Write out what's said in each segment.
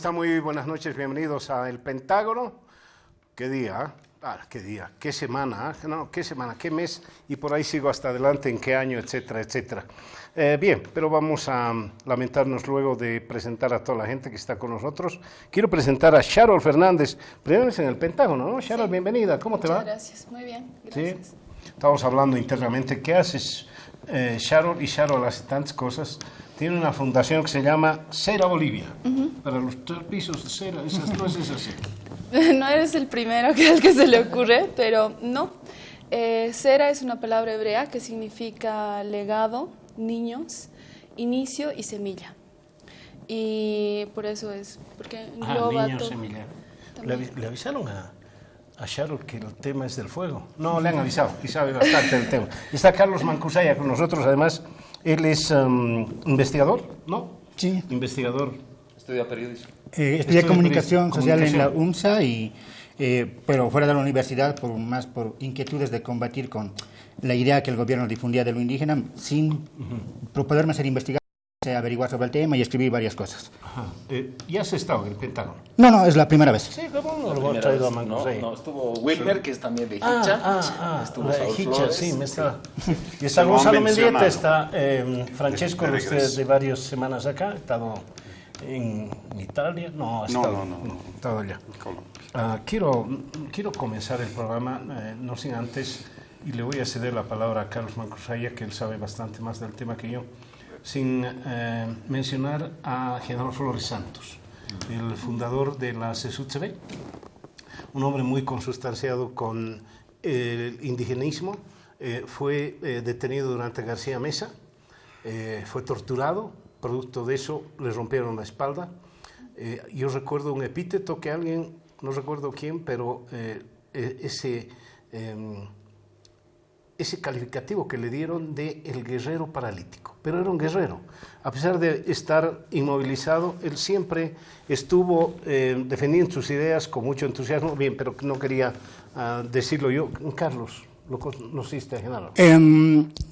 están? Muy buenas noches, bienvenidos a El Pentágono. ¿Qué día? ¿Qué día? ¿Qué semana? No, ¿qué semana? ¿Qué mes? Y por ahí sigo hasta adelante, ¿en qué año? Etcétera, etcétera. Bien, pero vamos a lamentarnos luego de presentar a toda la gente que está con nosotros. Quiero presentar a Sharol Fernández, primero es en El Pentágono, ¿no? Sharol, sí. Bienvenida, ¿cómo te va? Muchas gracias, muy bien, gracias. ¿Sí? Estamos hablando internamente, ¿qué haces, Sharol? Y Sharol hace tantas cosas. Tiene una fundación que se llama Cera Bolivia, para los 3 pisos de cera, esas no es así. No eres el primero al que se le ocurre, pero no. Cera es una palabra hebrea que significa legado, niños, inicio y semilla. Y por eso es, porque engloba niños, todo. semilla. ¿Le avisaron a Sharol que el tema es del fuego? No, le han avisado, y sabe bastante del tema. Está Carlos Mancusaya con nosotros, además, él es investigador, ¿no? Sí. Investigador. Estudia periodismo. Estudié comunicación social en la UNSA, pero fuera de la universidad por inquietudes de combatir con la idea que el gobierno difundía de lo indígena, sin proponerme ser investigador, averiguar sobre el tema y escribir varias cosas. Ajá. ¿Ya has estado en el Pentágono? No, es la primera vez. Sí, ¿cómo no lo hemos traído a Mancusaya? No, estuvo Wilmer, que es también de Hicha. Estuvo de Hicha, sí, me está. Y está Gonzalo Mendieta, está Francesco, de varias semanas acá, ha estado en Italia, no, ha estado allá. Quiero comenzar el programa, no sin antes, y le voy a ceder la palabra a Carlos Mancusaya, que él sabe bastante más del tema que yo, sin mencionar a Genaro Flores Santos, el fundador de la CESUTCB, un hombre muy consustanciado con el indigenismo, fue detenido durante García Mesa, fue torturado, producto de eso le rompieron la espalda. Yo recuerdo un epíteto que alguien, no recuerdo quién, pero ese calificativo que le dieron de el guerrero paralítico, pero era un guerrero. A pesar de estar inmovilizado, él siempre estuvo defendiendo sus ideas con mucho entusiasmo, bien, pero no quería decirlo yo. Carlos, ¿lo conociste, Genaro?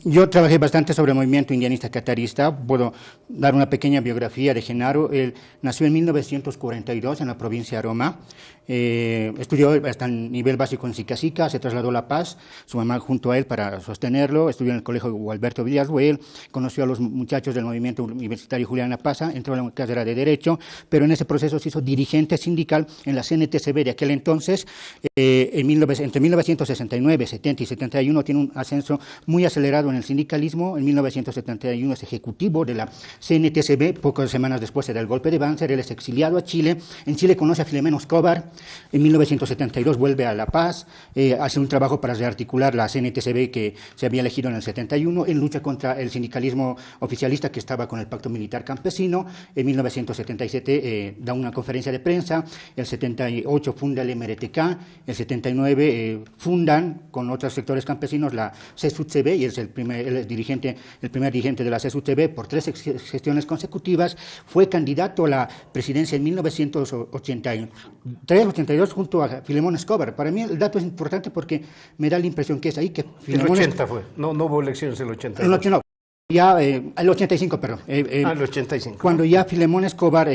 Yo trabajé bastante sobre el movimiento indianista catarista. Puedo dar una pequeña biografía de Genaro. Él nació en 1942 en la provincia de Aroma. Estudió hasta el nivel básico en Sicacica, se trasladó a La Paz, su mamá junto a él para sostenerlo. Estudió en el colegio Gualberto Villarruel, conoció a los muchachos del movimiento universitario Julián Lapaza, entró en la carrera de Derecho, pero en ese proceso se hizo dirigente sindical en la CNTCB de aquel entonces. Entre 1969, 70 y 71 tiene un ascenso muy acelerado en el sindicalismo. En 1971 es ejecutivo de la CNTCB, pocas semanas después se da el golpe de Banzer, él es exiliado a Chile. En Chile conoce a Filemón Escobar, en 1972 vuelve a La Paz, hace un trabajo para rearticular la CNTCB que se había elegido en el 71, en lucha contra el sindicalismo oficialista que estaba con el Pacto Militar Campesino. En 1977 da una conferencia de prensa, el 78 funda el MRTK, el 79 fundan con otros sectores campesinos la CESUTCB y es el primer dirigente de la CESUTCB por 3 gestiones consecutivas. Fue candidato a la presidencia en 1983-82 junto a Filemón Escobar. Para mí el dato es importante porque me da la impresión que es ahí que Filemón... El 80 fue, no hubo elecciones el 82. El 80 no. Ya, el 85, perdón. El 85. Cuando ya Filemón Escobar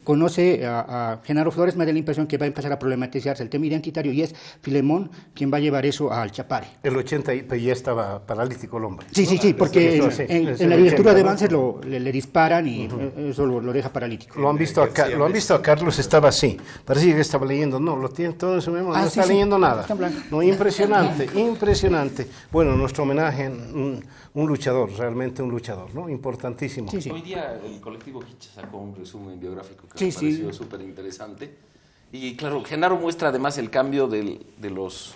conoce a Genaro Flores, me da la impresión que va a empezar a problematizarse el tema identitario y es Filemón quien va a llevar eso al Chapare. El 80 pues ya estaba paralítico el hombre. Sí, porque en la lectura de Banzer le disparan y eso lo deja paralítico. Lo han visto a Carlos, estaba así. Parecía que estaba leyendo, no, lo tiene todo en su memoria, no está leyendo nada. No, impresionante. Bueno, nuestro homenaje, un luchador, realmente un luchador, ¿no? Importantísimo. Sí. Hoy día el colectivo Hicha sacó un resumen biográfico que me pareció súper interesante. Y claro, Genaro muestra además el cambio de los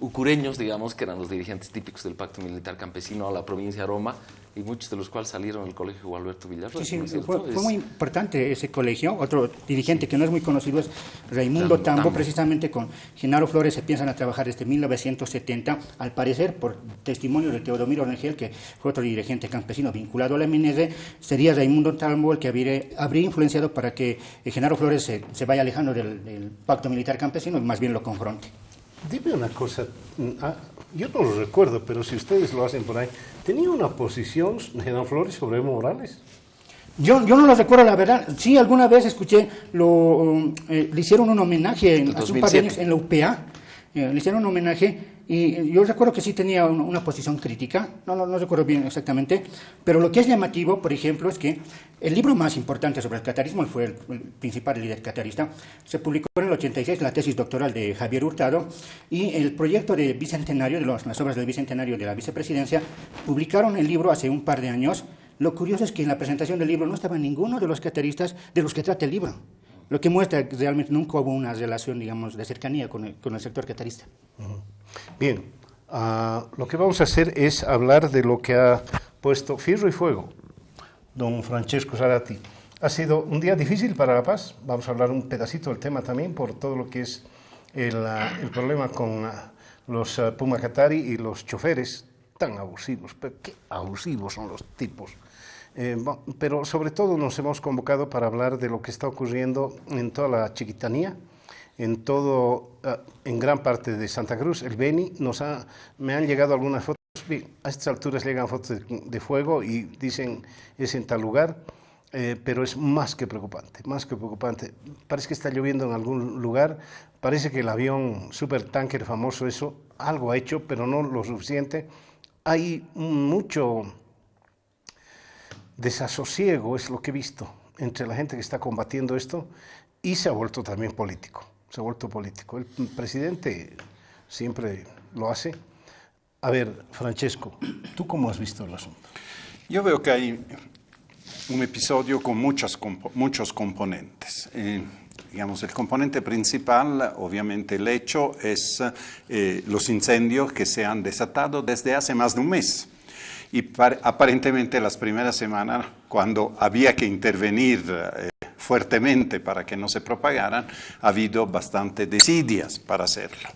ucureños, digamos, que eran los dirigentes típicos del Pacto Militar Campesino, a la provincia de Roma, y muchos de los cuales salieron del colegio Gualberto Villarruel. Fue muy importante ese colegio. Otro dirigente que no es muy conocido es Raimundo Tambo. Precisamente con Genaro Flores se piensan a trabajar desde 1970, al parecer, por testimonio de Teodomiro Rengel, que fue otro dirigente campesino vinculado a la MNR, sería Raimundo Tambo el que habría influenciado para que Genaro Flores se vaya alejando del Pacto Militar Campesino y más bien lo confronte. Dime una cosa, yo no lo recuerdo, pero si ustedes lo hacen por ahí, ¿tenía una posición Genaro Flores sobre Evo Morales? Yo no lo recuerdo, la verdad. Sí, alguna vez escuché, le hicieron un homenaje hace un par de años en la UPA, le hicieron un homenaje y yo recuerdo que sí tenía una posición crítica, no recuerdo bien exactamente, pero lo que es llamativo, por ejemplo, es que el libro más importante sobre el catarismo, fue el principal líder catarista, se publicó en el 86, la tesis doctoral de Javier Hurtado, y el proyecto de bicentenario, las obras del bicentenario de la vicepresidencia, publicaron el libro hace un par de años. Lo curioso es que en la presentación del libro no estaba ninguno de los cataristas de los que trata el libro, lo que muestra que realmente nunca hubo una relación, digamos, de cercanía con el sector catarista. Bien, lo que vamos a hacer es hablar de lo que ha puesto fierro y fuego don Francesco Zarati. Ha sido un día difícil para La Paz, vamos a hablar un pedacito del tema también por todo lo que es el problema con los Puma Katari y los choferes tan abusivos, pero qué abusivos son los tipos. Pero sobre todo nos hemos convocado para hablar de lo que está ocurriendo en toda la Chiquitanía, en gran parte de Santa Cruz. El Beni me han llegado algunas fotos, a estas alturas llegan fotos de fuego y dicen es en tal lugar, pero es más que preocupante, más que preocupante. Parece que está lloviendo en algún lugar, parece que el avión supertanker famoso, eso, algo ha hecho, pero no lo suficiente. Hay mucho desasosiego, es lo que he visto, entre la gente que está combatiendo esto, y se ha vuelto también político, se ha vuelto político. El presidente siempre lo hace. A ver, Francesco, ¿tú cómo has visto el asunto? Yo veo que hay un episodio con muchos componentes. Digamos, el componente principal, obviamente el hecho, es los incendios que se han desatado desde hace más de un mes. Y aparentemente las primeras semanas, cuando había que intervenir fuertemente para que no se propagaran, ha habido bastante desidias para hacerlo.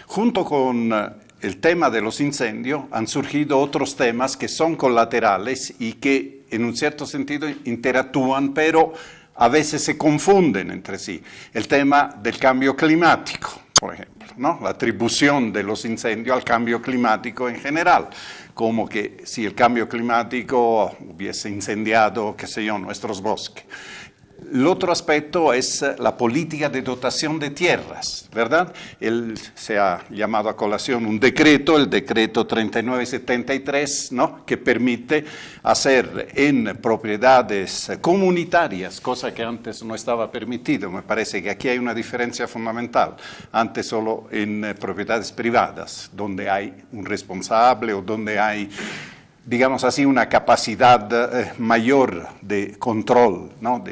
Junto con el tema de los incendios han surgido otros temas que son colaterales y que en un cierto sentido interactúan, pero a veces se confunden entre sí. El tema del cambio climático, por ejemplo, ¿no? La atribución de los incendios al cambio climático en general, como que si el cambio climático hubiese incendiado, qué sé yo, nuestros bosques. El otro aspecto es la política de dotación de tierras, ¿verdad? Se ha llamado a colación un decreto, el decreto 3973, ¿no? Que permite hacer en propiedades comunitarias, cosa que antes no estaba permitido. Me parece que aquí hay una diferencia fundamental. Antes solo en propiedades privadas, donde hay un responsable o donde hay, digamos así, una capacidad mayor de control, ¿no?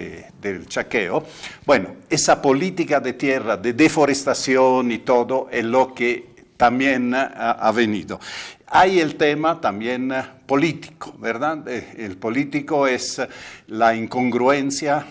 del chaqueo. Bueno, esa política de tierra, de deforestación y todo, es lo que también ha venido. Hay el tema también político, ¿verdad? El político es la incongruencia,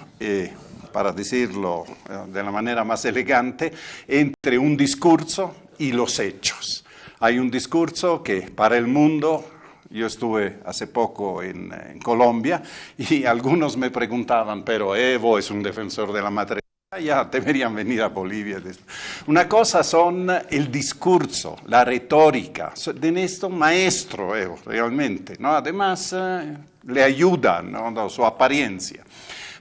para decirlo de la manera más elegante, entre un discurso y los hechos. Hay un discurso que para el mundo. Yo estuve hace poco en Colombia y algunos me preguntaban, pero Evo es un defensor de la maternidad, ya deberían venir a Bolivia. Una cosa son el discurso, la retórica, de esto maestro Evo realmente, ¿no? Además le ayuda, ¿no? Su apariencia.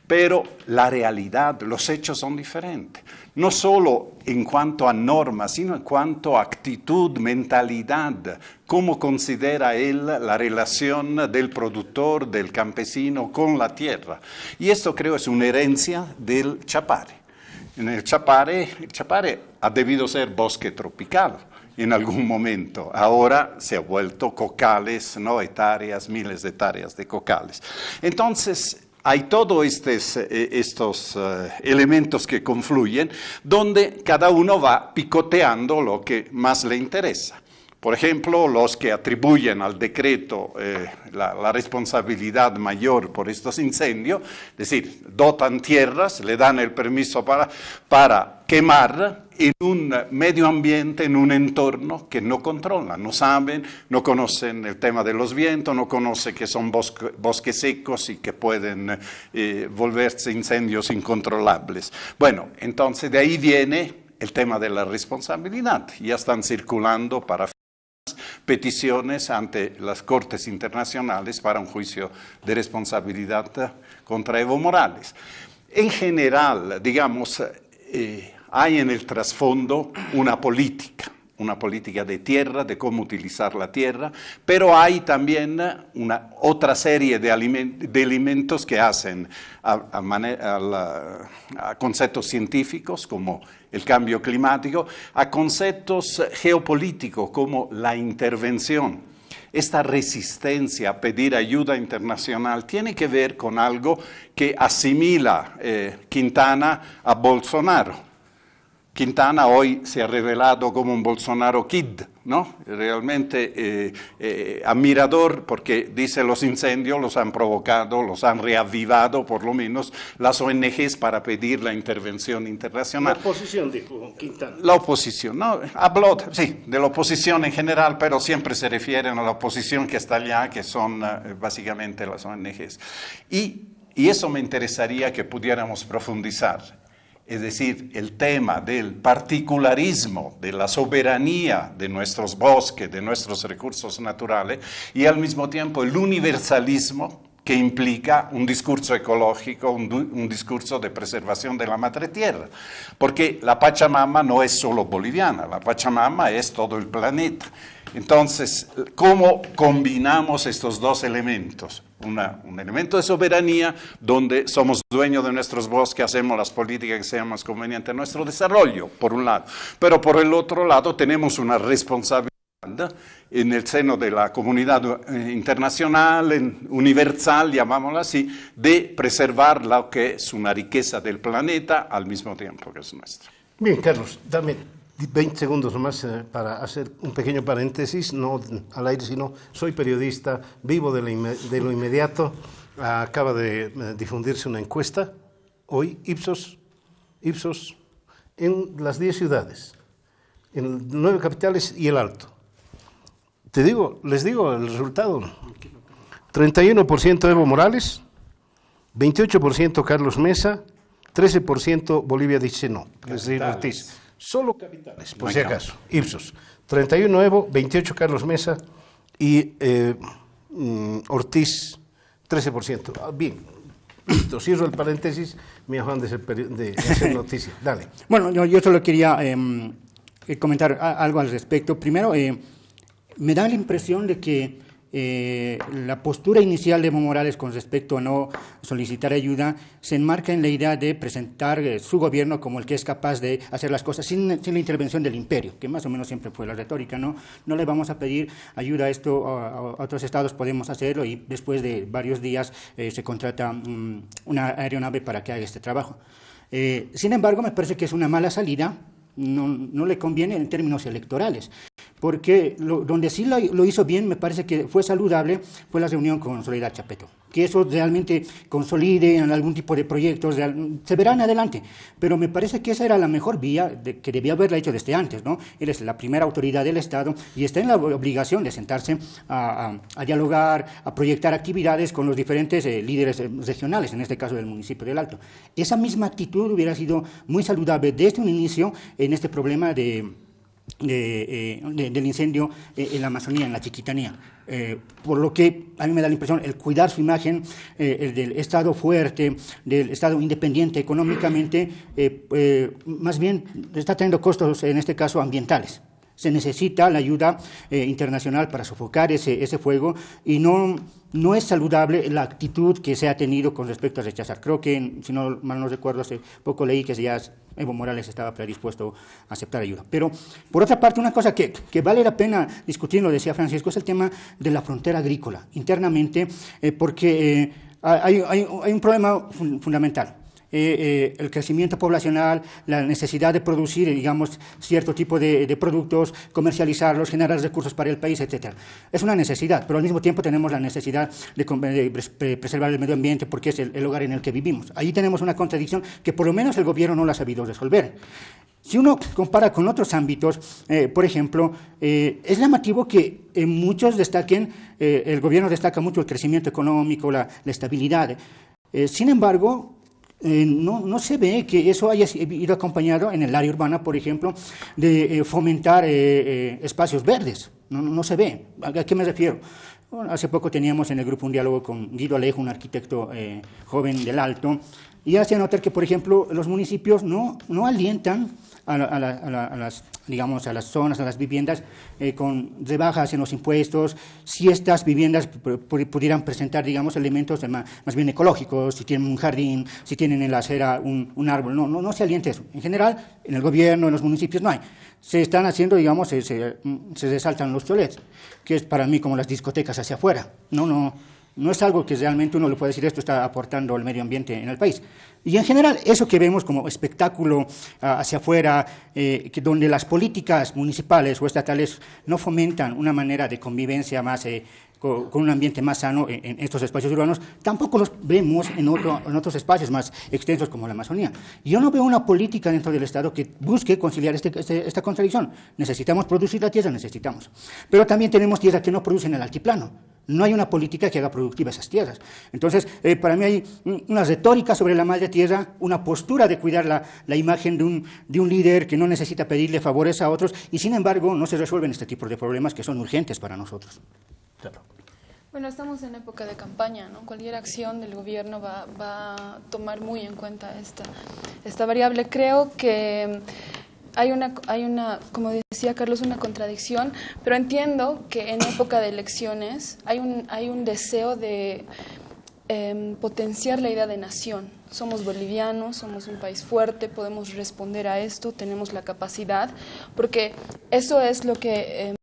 Pero la realidad, los hechos son diferentes. No solo en cuanto a normas, sino en cuanto a actitud, mentalidad, cómo considera él la relación del productor, del campesino con la tierra. Y esto creo es una herencia del Chapare. En el Chapare ha debido ser bosque tropical en algún momento. Ahora se ha vuelto cocales, ¿no? Hectáreas, miles de hectáreas de cocales. Entonces, hay todos estos elementos que confluyen, donde cada uno va picoteando lo que más le interesa. Por ejemplo, los que atribuyen al decreto la responsabilidad mayor por estos incendios, es decir, dotan tierras, le dan el permiso para quemar en un medio ambiente, en un entorno que no controlan, no saben, no conocen el tema de los vientos, no conocen que son bosques secos y que pueden volverse incendios incontrolables. Bueno, entonces de ahí viene el tema de la responsabilidad. Ya están circulando para peticiones ante las Cortes Internacionales para un juicio de responsabilidad contra Evo Morales. En general, digamos, hay en el trasfondo una política de tierra, de cómo utilizar la tierra, pero hay también otra serie de elementos que hacen a conceptos científicos como el cambio climático, a conceptos geopolíticos como la intervención. Esta resistencia a pedir ayuda internacional tiene que ver con algo que asimila Quintana a Bolsonaro. Quintana hoy se ha revelado como un Bolsonaro Kid, ¿no? Realmente admirador, porque dice los incendios los han provocado, los han reavivado por lo menos las ONGs para pedir la intervención internacional. La oposición, dijo Quintana. La oposición, ¿no? Habló, sí, de la oposición en general, pero siempre se refieren a la oposición que está allá, que son básicamente las ONGs. Y eso me interesaría que pudiéramos profundizar. Es decir, el tema del particularismo, de la soberanía de nuestros bosques, de nuestros recursos naturales, y al mismo tiempo el universalismo que implica un discurso ecológico, un discurso de preservación de la madre tierra. Porque la Pachamama no es solo boliviana, la Pachamama es todo el planeta. Entonces, ¿cómo combinamos estos dos elementos? Un elemento de soberanía donde somos dueños de nuestros bosques, hacemos las políticas que sean más convenientes a nuestro desarrollo, por un lado. Pero por el otro lado tenemos una responsabilidad en el seno de la comunidad internacional, universal, llamámosla así, de preservar lo que es una riqueza del planeta al mismo tiempo que es nuestra. Bien, Carlos, dame 20 segundos más para hacer un pequeño paréntesis, no al aire, sino soy periodista, vivo de lo inmediato. Acaba de difundirse una encuesta, hoy, Ipsos, en las 10 ciudades, en 9 capitales y el Alto. Les digo el resultado: 31% Evo Morales, 28% Carlos Mesa, 13% Bolivia dice no. Es decir, Ortiz. Solo capitales, por si acaso. Ipsos. 31 Evo, 28 Carlos Mesa y Ortiz, 13%. Bien, listo, cierro el paréntesis, mi afán de hacer noticia. Dale. Bueno, yo solo quería comentar algo al respecto. Primero, me da la impresión de que la postura inicial de Evo Morales con respecto a no solicitar ayuda se enmarca en la idea de presentar su gobierno como el que es capaz de hacer las cosas sin la intervención del imperio, que más o menos siempre fue la retórica, ¿no? No le vamos a pedir ayuda a esto a otros estados, podemos hacerlo, y después de varios días se contrata una aeronave para que haga este trabajo. Sin embargo, me parece que es una mala salida, no le conviene en términos electorales, porque donde sí lo hizo bien, me parece que fue saludable, fue la reunión con Soledad Chapeto. Que eso realmente consolide en algún tipo de proyectos, se verán adelante, pero me parece que esa era la mejor vía que debía haberla hecho desde antes, ¿no? Él es la primera autoridad del Estado y está en la obligación de sentarse a dialogar, a proyectar actividades con los diferentes líderes regionales, en este caso del municipio del Alto. Esa misma actitud hubiera sido muy saludable desde un inicio en este problema del incendio en la Amazonía, en la Chiquitanía. Por lo que a mí me da la impresión, el cuidar su imagen, el del Estado fuerte, del Estado independiente económicamente, más bien está teniendo costos, en este caso, ambientales. Se necesita la ayuda internacional para sofocar ese fuego y no es saludable la actitud que se ha tenido con respecto a rechazar. Creo que, si no mal no recuerdo, hace poco leí que ya Evo Morales estaba predispuesto a aceptar ayuda. Pero, por otra parte, una cosa que vale la pena discutir, lo decía Francisco, es el tema de la frontera agrícola internamente, porque hay un problema fundamental. El crecimiento poblacional, la necesidad de producir, digamos, cierto tipo de productos, comercializarlos, generar recursos para el país, etc. Es una necesidad, pero al mismo tiempo tenemos la necesidad de preservar el medio ambiente porque es el lugar en el que vivimos. Ahí tenemos una contradicción que por lo menos el gobierno no la ha sabido resolver. Si uno compara con otros ámbitos, por ejemplo, es llamativo que muchos destaquen, el gobierno destaca mucho el crecimiento económico, la estabilidad. Sin embargo, no se ve que eso haya ido acompañado en el área urbana, por ejemplo, de fomentar espacios verdes. no se ve. ¿A qué me refiero? Bueno, hace poco teníamos en el grupo un diálogo con Guido Alejo, un arquitecto joven del Alto, y hace notar que, por ejemplo, los municipios no alientan a las, digamos, a las zonas, a las viviendas con rebajas en los impuestos, si estas viviendas pudieran presentar, digamos, elementos más bien ecológicos, si tienen un jardín, si tienen en la acera un árbol, no se alienta eso. En general, en el gobierno, en los municipios no hay. Se están haciendo, digamos, se resaltan los cholets, que es para mí como las discotecas hacia afuera. No es algo que realmente uno le puede decir esto está aportando al medio ambiente en el país. Y en general, eso que vemos como espectáculo hacia afuera, donde las políticas municipales o estatales no fomentan una manera de convivencia más con un ambiente más sano en estos espacios urbanos, tampoco los vemos en otros espacios más extensos como la Amazonía. Yo no veo una política dentro del Estado que busque conciliar esta contradicción. Necesitamos producir la tierra, necesitamos. Pero también tenemos tierra que no produce en el altiplano. No hay una política que haga productiva esas tierras. Entonces, para mí hay una retórica sobre la madre tierra, una postura de cuidar la imagen de un líder que no necesita pedirle favores a otros y, sin embargo, no se resuelven este tipo de problemas que son urgentes para nosotros. Claro. Bueno, estamos en época de campaña, ¿no? Cualquier acción del gobierno va a tomar muy en cuenta esta variable. Creo que hay una, como decía Carlos, una contradicción, pero entiendo que en época de elecciones hay un deseo de potenciar la idea de nación. Somos bolivianos, somos un país fuerte, podemos responder a esto, tenemos la capacidad, porque eso es lo que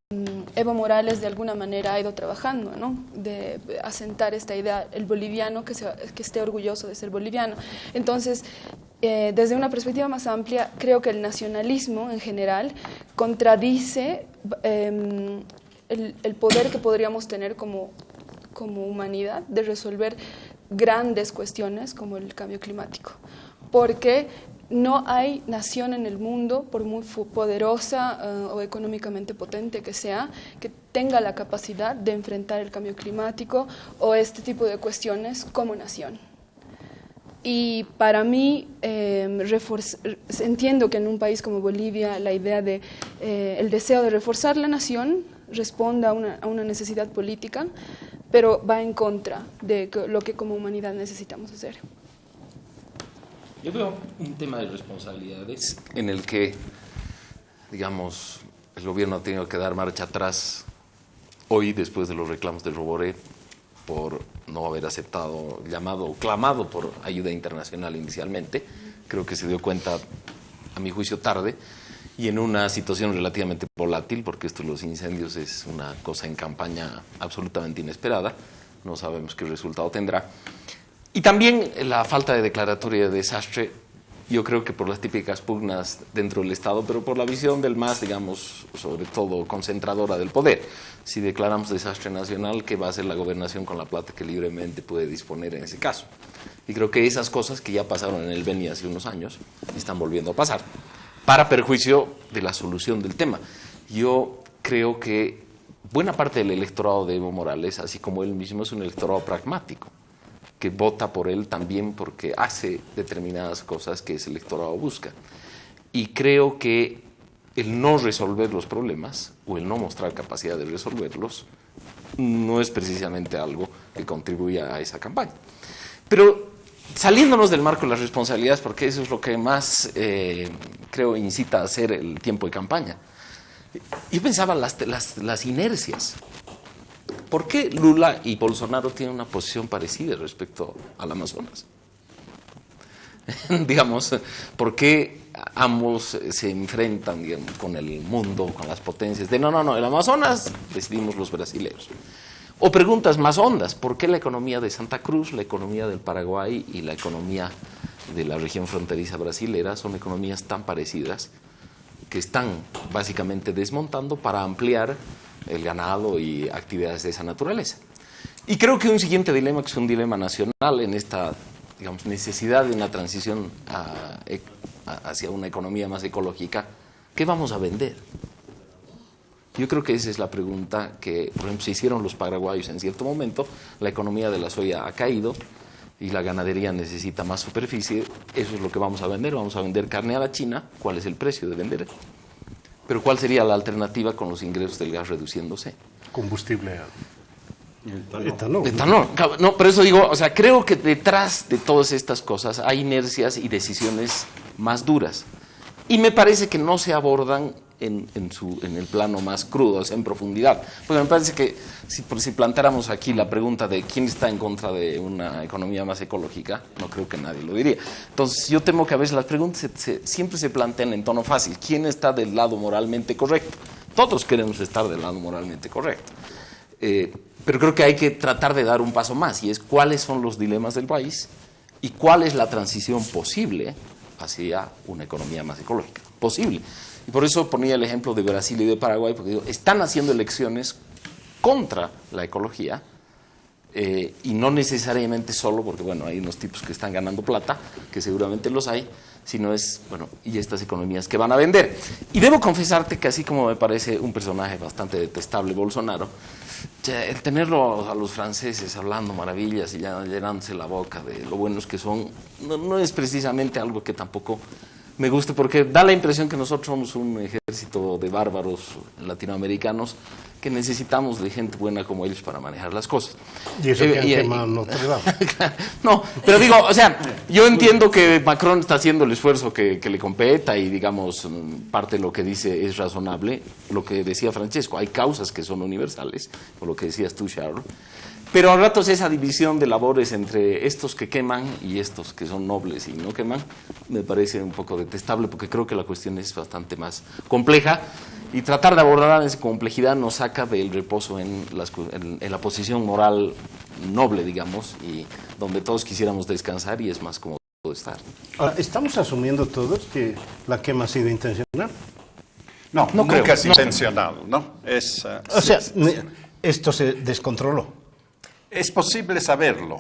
Evo Morales de alguna manera ha ido trabajando, ¿no? De asentar esta idea, el boliviano que esté orgulloso de ser boliviano. Entonces, desde una perspectiva más amplia, creo que el nacionalismo en general contradice el poder que podríamos tener como humanidad de resolver grandes cuestiones como el cambio climático, porque no hay nación en el mundo, por muy poderosa o económicamente potente que sea, que tenga la capacidad de enfrentar el cambio climático o este tipo de cuestiones como nación. Y para mí, entiendo que en un país como Bolivia la idea de el deseo de reforzar la nación responda a una necesidad política, pero va en contra de lo que como humanidad necesitamos hacer. Yo veo un tema de responsabilidades en el que, digamos, el gobierno ha tenido que dar marcha atrás hoy después de los reclamos de Roboré por no haber aceptado el llamado o clamado por ayuda internacional inicialmente. Creo que se dio cuenta, a mi juicio, tarde y en una situación relativamente volátil, porque esto de los incendios es una cosa en campaña absolutamente inesperada. No sabemos qué resultado tendrá. Y también la falta de declaratoria de desastre, yo creo que por las típicas pugnas dentro del Estado, pero por la visión del MAS, digamos, sobre todo concentradora del poder. Si declaramos desastre nacional, ¿qué va a hacer la gobernación con la plata que libremente puede disponer en ese caso? Y creo que esas cosas que ya pasaron en el Beni hace unos años están volviendo a pasar, para perjuicio de la solución del tema. Yo creo que buena parte del electorado de Evo Morales, así como él mismo, es un electorado pragmático, que vota por él también porque hace determinadas cosas que ese electorado busca. Y creo que el no resolver los problemas o el no mostrar capacidad de resolverlos no es precisamente algo que contribuya a esa campaña. Pero saliéndonos del marco de las responsabilidades, porque eso es lo que más creo incita a hacer el tiempo de campaña, yo pensaba las inercias. ¿Por qué Lula y Bolsonaro tienen una posición parecida respecto al Amazonas? Digamos, ¿por qué ambos se enfrentan, digamos, con el mundo, con las potencias? No, el Amazonas decidimos los brasileños. O preguntas más hondas, ¿por qué la economía de Santa Cruz, la economía del Paraguay y la economía de la región fronteriza brasilera son economías tan parecidas que están básicamente desmontando para ampliar el ganado y actividades de esa naturaleza? Y creo que un siguiente dilema, que es un dilema nacional en esta, digamos, necesidad de una transición hacia una economía más ecológica, ¿qué vamos a vender? Yo creo que esa es la pregunta que, por ejemplo, se hicieron los paraguayos en cierto momento. La economía de la soya ha caído y la ganadería necesita más superficie. Eso es lo que vamos a vender. Vamos a vender carne a la China. ¿Cuál es el precio de vender? Pero ¿cuál sería la alternativa con los ingresos del gas reduciéndose? Combustible. Etanol. Etanol. No, por eso digo, o sea, creo que detrás de todas estas cosas hay inercias y decisiones más duras. Y me parece que no se abordan en el plano más crudo, o sea, en profundidad. Porque me parece que si planteáramos aquí la pregunta de quién está en contra de una economía más ecológica, no creo que nadie lo diría. Entonces, yo temo que a veces las preguntas siempre se plantean en tono fácil. ¿Quién está del lado moralmente correcto? Todos queremos estar del lado moralmente correcto. Pero creo que hay que tratar de dar un paso más, y es cuáles son los dilemas del país y cuál es la transición posible hacia una economía más ecológica. Posible. Y por eso ponía el ejemplo de Brasil y de Paraguay, porque digo, están haciendo elecciones contra la ecología, y no necesariamente solo porque, bueno, hay unos tipos que están ganando plata, que seguramente los hay, sino es, bueno, y estas economías que van a vender. Y debo confesarte que así como me parece un personaje bastante detestable Bolsonaro, el tenerlo a los franceses hablando maravillas y ya llenándose la boca de lo buenos que son, no es precisamente algo que tampoco me guste, porque da la impresión que nosotros somos un ejército de bárbaros latinoamericanos que necesitamos de gente buena como ellos para manejar las cosas. Y eso que han quemado Notre Dame. No, pero digo, o sea, yo entiendo que Macron está haciendo el esfuerzo que le competa y, digamos, parte de lo que dice es razonable. Lo que decía Francesco, hay causas que son universales, por lo que decías tú, Charles. Pero a ratos esa división de labores entre estos que queman y estos que son nobles y no queman, me parece un poco detestable, porque creo que la cuestión es bastante más compleja, y tratar de abordar esa complejidad nos saca del reposo en la posición moral noble, digamos, y donde todos quisiéramos descansar y es más cómodo estar. Ahora, ¿estamos asumiendo todos que la quema ha sido intencional? No, no nunca creo, es intencional, ¿no? Es, o sea, esto se descontroló. Es posible saberlo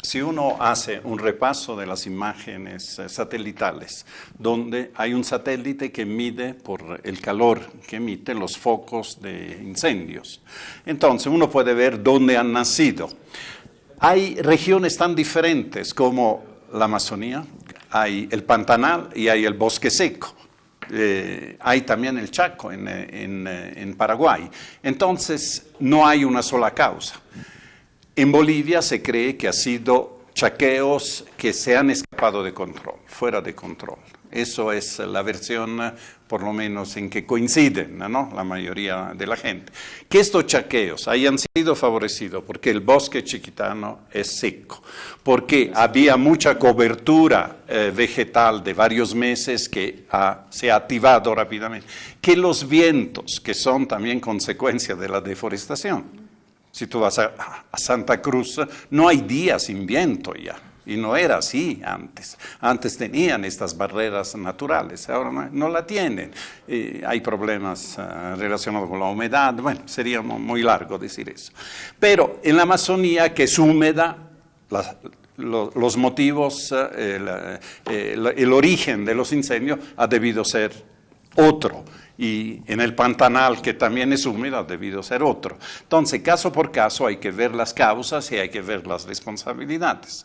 si uno hace un repaso de las imágenes satelitales, donde hay un satélite que mide por el calor que emite los focos de incendios. Entonces uno puede ver dónde han nacido. Hay regiones tan diferentes como la Amazonía, hay el Pantanal y hay el bosque seco. Hay también el Chaco en Paraguay. Entonces no hay una sola causa. En Bolivia se cree que ha sido chaqueos que se han escapado de control, fuera de control. Eso es la versión, por lo menos, en que coinciden, ¿no?, la mayoría de la gente. Que estos chaqueos hayan sido favorecidos porque el bosque chiquitano es seco, porque había mucha cobertura vegetal de varios meses que se ha activado rápidamente, que los vientos, que son también consecuencia de la deforestación. Si tú vas a Santa Cruz, no hay días sin viento ya, y no era así antes. Antes tenían estas barreras naturales, ahora no la tienen. Hay problemas relacionados con la humedad, bueno, sería muy largo decir eso. Pero en la Amazonía, que es húmeda, los motivos, el origen de los incendios ha debido ser otro. Y en el Pantanal, que también es húmedo, ha debido ser otro. Entonces, caso por caso, hay que ver las causas y hay que ver las responsabilidades.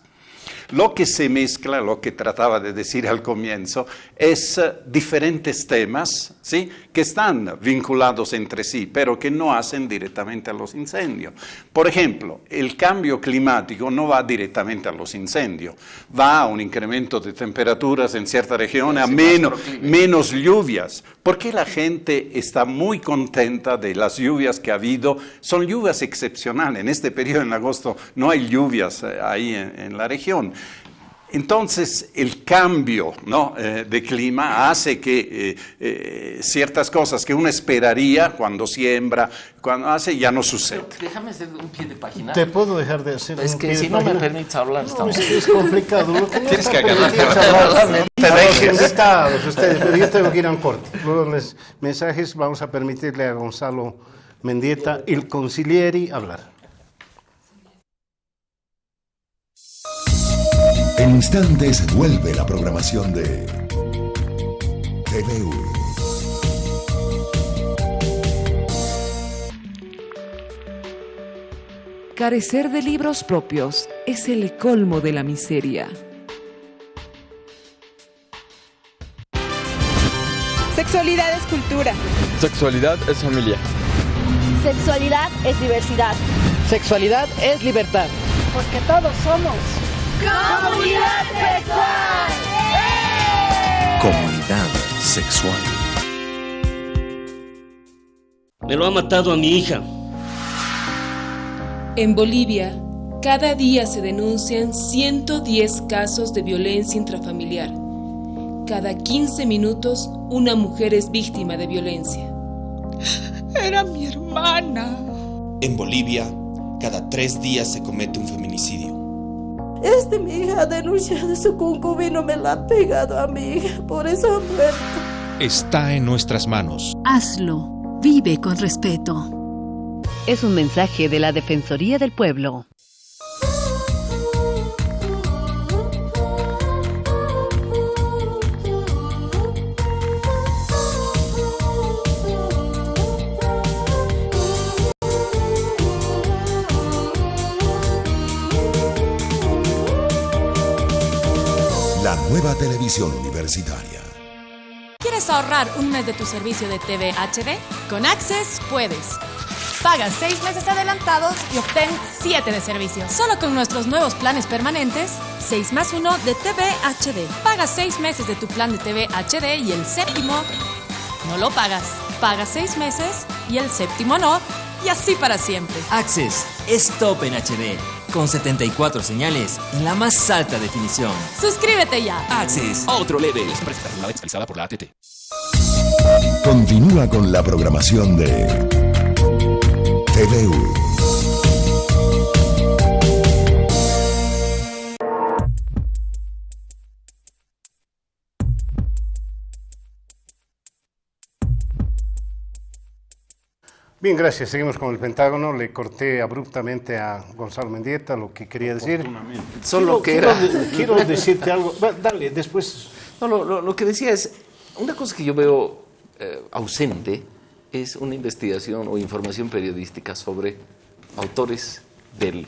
Lo que se mezcla, lo que trataba de decir al comienzo, es diferentes temas, ¿sí?, que están vinculados entre sí, pero que no hacen directamente a los incendios. Por ejemplo, el cambio climático no va directamente a los incendios, va a un incremento de temperaturas en ciertas regiones, a menos lluvias. Porque la gente está muy contenta de las lluvias que ha habido? Son lluvias excepcionales. En este periodo, en agosto, no hay lluvias ahí en la región. Entonces, el cambio, ¿no?, de clima hace que ciertas cosas que uno esperaría cuando siembra, cuando hace, ya no sucede. Pero déjame hacer un pie de página. ¿Te puedo dejar de hacer es un que pie si de no página? me permites hablar, estamos... Es complicado. Tienes que agarrar invitados ustedes, pero yo tengo que ir a un corte. Luego los mensajes vamos a permitirle a Gonzalo Mendieta, el Consiglieri, hablar. En instantes vuelve la programación de TVU. Carecer de libros propios es el colmo de la miseria. Sexualidad es cultura. Sexualidad es familia. Sexualidad es diversidad. Sexualidad es libertad. Porque todos somos comunidad sexual. Comunidad sexual. Me lo ha matado a mi hija. En Bolivia, cada día se denuncian 110 casos de violencia intrafamiliar. Cada 15 minutos, una mujer es víctima de violencia. Era mi hermana. En Bolivia, cada 3 días se comete un feminicidio. Mi hija ha denunciado, su concubino me la ha pegado a mi hija, por eso ha muerto. Está en nuestras manos. Hazlo. Vive con respeto. Es un mensaje de la Defensoría del Pueblo. La nueva televisión universitaria. ¿Quieres ahorrar un mes de tu servicio de TV HD? Con Access puedes. Paga 6 meses adelantados y obtén 7 de servicio. Solo con nuestros nuevos planes permanentes, 6+1 de TV HD. Paga 6 meses de tu plan de TV HD y el séptimo no lo pagas. Paga 6 meses y el séptimo no, y así para siempre. Access es top en HD, con 74 señales en la más alta definición. ¡Suscríbete ya! Access, otro level. Es realizada por la ATT. Continúa con la programación de TVU. Bien, gracias. Seguimos con el Pentágono. Le corté abruptamente a Gonzalo Mendieta lo que quería decir. Solo quiero decirte algo. Dale, después. No, lo que decía es, una cosa que yo veo ausente es una investigación o información periodística sobre autores del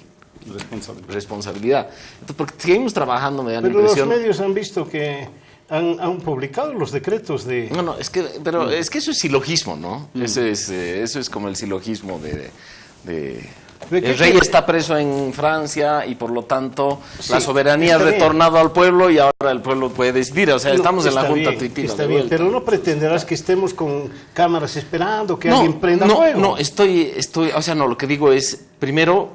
responsabilidad. Entonces, porque seguimos trabajando, me da la impresión. Pero los medios han visto que han publicado los decretos de... No, es que eso es silogismo, ¿no? Eso es como el silogismo de el rey está preso en Francia y por lo tanto la soberanía ha retornado al pueblo y ahora el pueblo puede decidir. O sea, estamos en la Junta Tuitiva. Está bien, pero no pretenderás que estemos con cámaras esperando que alguien prenda fuego. No, o sea, no, lo que digo es, primero,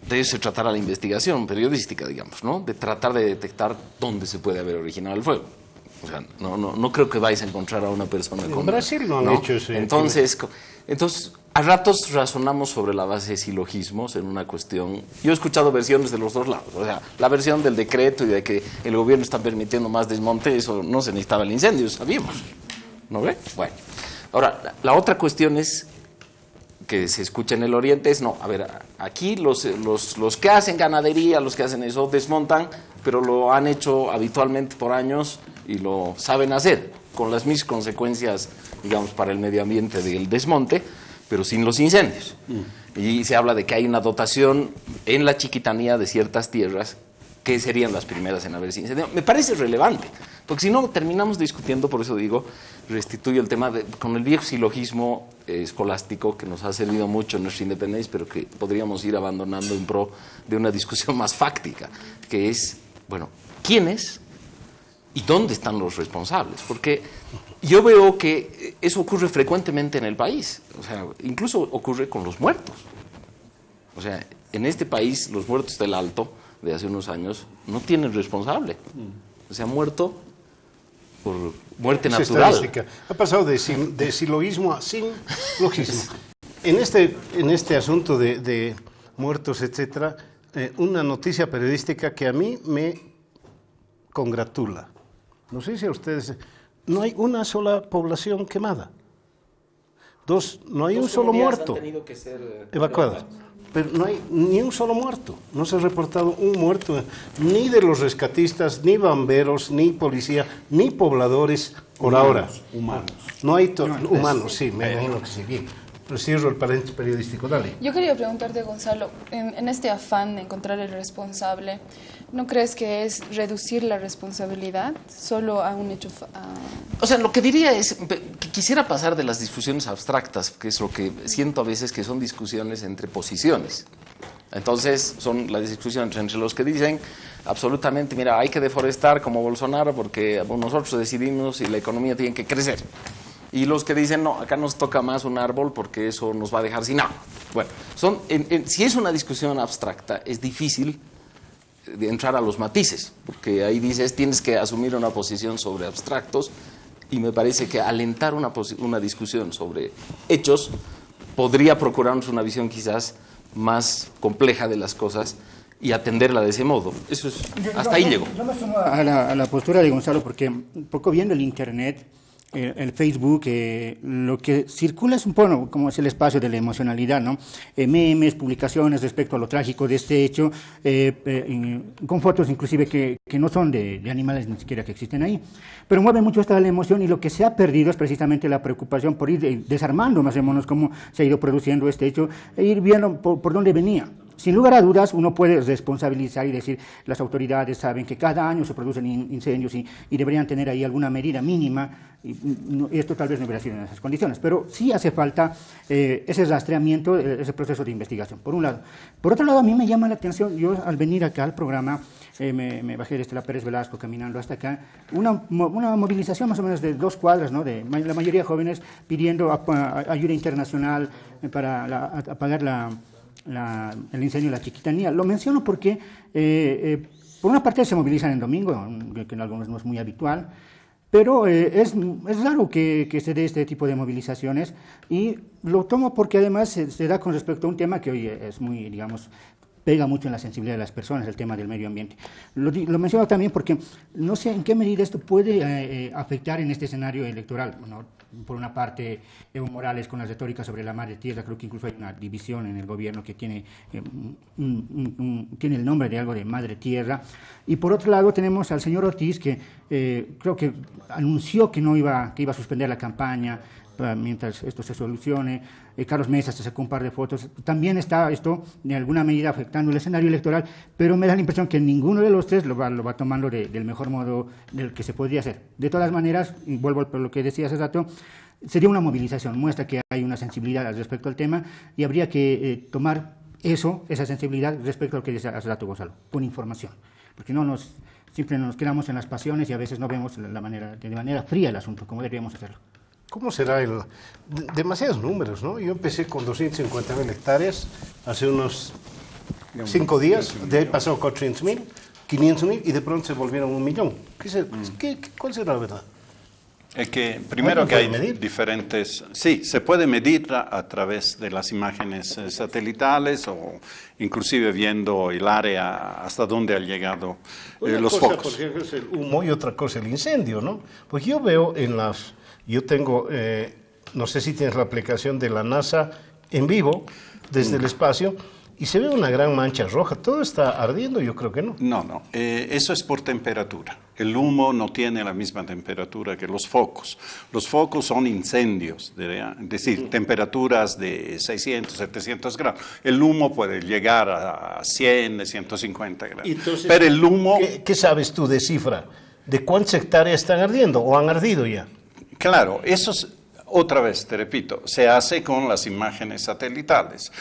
de eso se tratará la investigación periodística, digamos, ¿no? De tratar de detectar dónde se puede haber originado el fuego. O sea, no creo que vais a encontrar a una persona con... En Brasil no han hecho eso. Entonces, a ratos razonamos sobre la base de silogismos en una cuestión. Yo he escuchado versiones de los dos lados. O sea, la versión del decreto y de que el gobierno está permitiendo más desmonte, eso no se necesitaba el incendio, sabíamos. ¿No ve? Bueno. Ahora, la otra cuestión es que se escucha en el Oriente es, no, a ver, aquí los que hacen ganadería, los que hacen eso, desmontan, pero lo han hecho habitualmente por años y lo saben hacer, con las mismas consecuencias, digamos, para el medio ambiente del desmonte, pero sin los incendios. Y se habla de que hay una dotación en la chiquitanía de ciertas tierras que serían las primeras en haberse incendiado. Me parece relevante, porque si no terminamos discutiendo, por eso digo, restituyo el tema con el viejo silogismo escolástico que nos ha servido mucho en nuestra independencia, pero que podríamos ir abandonando en pro de una discusión más fáctica, que es, bueno, ¿quiénes y dónde están los responsables? Porque yo veo que eso ocurre frecuentemente en el país, o sea, incluso ocurre con los muertos. O sea, en este país los muertos del Alto de hace unos años no tienen responsable. O sea, han muerto por muerte natural. Ha pasado de silogismo a sinlogismo. En este asunto de muertos, etcétera, una noticia periodística que a mí me congratula. No sé si a ustedes... No hay una sola población quemada. No hay un solo muerto evacuado. Pero no hay ni un solo muerto. No se ha reportado un muerto, ni de los rescatistas, ni bomberos, ni policía, ni pobladores por ahora. Humanos. No hay humanos, sí, me imagino que sí. Bien. Pero cierro el paréntesis periodístico, dale. Yo quería preguntarte, Gonzalo, en este afán de encontrar el responsable, ¿no crees que es reducir la responsabilidad solo a un hecho? O sea, lo que diría es que quisiera pasar de las discusiones abstractas, que es lo que siento a veces que son discusiones entre posiciones. Entonces, son las discusiones entre los que dicen absolutamente, mira, hay que deforestar como Bolsonaro porque nosotros decidimos y la economía tiene que crecer. Y los que dicen, no, acá nos toca más un árbol porque eso nos va a dejar sin agua. Bueno, si es una discusión abstracta, es difícil de entrar a los matices, porque ahí dices, tienes que asumir una posición sobre abstractos, y me parece que alentar una discusión sobre hechos podría procurarnos una visión quizás más compleja de las cosas y atenderla de ese modo. Eso es, hasta ahí llego. Yo me sumo a la postura de Gonzalo, porque un poco viendo el Internet, el Facebook, lo que circula es un poco como es el espacio de la emocionalidad, ¿no? Memes, publicaciones respecto a lo trágico de este hecho, con fotos inclusive que no son de animales ni siquiera que existen ahí, pero mueve mucho esta la emoción, y lo que se ha perdido es precisamente la preocupación por ir desarmando más o menos cómo se ha ido produciendo este hecho e ir viendo por dónde venía. Sin lugar a dudas, uno puede responsabilizar y decir, las autoridades saben que cada año se producen incendios y deberían tener ahí alguna medida mínima, y esto tal vez no hubiera sido en esas condiciones, pero sí hace falta ese rastreamiento, ese proceso de investigación, por un lado. Por otro lado, a mí me llama la atención, yo al venir acá al programa, me bajé de Estela Pérez Velasco caminando hasta acá, una movilización más o menos de 2 cuadras, ¿no? De la mayoría de jóvenes pidiendo ayuda internacional para apagar el incendio de la Chiquitanía. Lo menciono porque, por una parte, se movilizan en domingo, que en algunos no es muy habitual, pero es raro que se dé este tipo de movilizaciones, y lo tomo porque además se da con respecto a un tema que hoy es muy, digamos, pega mucho en la sensibilidad de las personas, el tema del medio ambiente. Lo menciono también porque no sé en qué medida esto puede afectar en este escenario electoral, ¿no? Por una parte, Evo Morales con la retórica sobre la madre tierra, creo que incluso hay una división en el gobierno que tiene el nombre de algo de madre tierra, y por otro lado tenemos al señor Ortiz que creo que anunció que iba a suspender la campaña mientras esto se solucione. Carlos Mesa se sacó un par de fotos. También está esto de alguna medida afectando el escenario electoral, pero me da la impresión que ninguno de los tres lo va tomando del mejor modo del que se podría hacer. De todas maneras, y vuelvo a lo que decía hace rato, sería una movilización, muestra que hay una sensibilidad respecto al tema, y habría que tomar esa sensibilidad respecto a lo que decía hace rato Gonzalo, con información, porque siempre nos quedamos en las pasiones y a veces no vemos de manera fría el asunto, como deberíamos hacerlo. ¿Cómo será demasiados números, ¿no? Yo empecé con 250.000 hectáreas hace unos 5 días, de ahí pasó a 400.000, 500.000 y de pronto se volvieron 1 millón. ¿Cuál será la verdad? Es que primero que hay diferentes, sí, se puede medir a través de las imágenes satelitales o inclusive viendo el área hasta donde han llegado los focos. Una cosa es el humo y otra cosa el incendio, ¿no? Pues yo veo yo tengo, no sé si tienes la aplicación de la NASA en vivo desde el espacio, y se ve una gran mancha roja. ¿Todo está ardiendo? Yo creo que no. No, eso es por temperatura. El humo no tiene la misma temperatura que los focos. Los focos son incendios, es decir, temperaturas de 600, 700 grados. El humo puede llegar a 100, 150 grados. Entonces, pero el humo... ¿Qué sabes tú de cifra? ¿De cuántas hectáreas están ardiendo o han ardido ya? Claro, eso es, otra vez, te repito, se hace con las imágenes satelitales.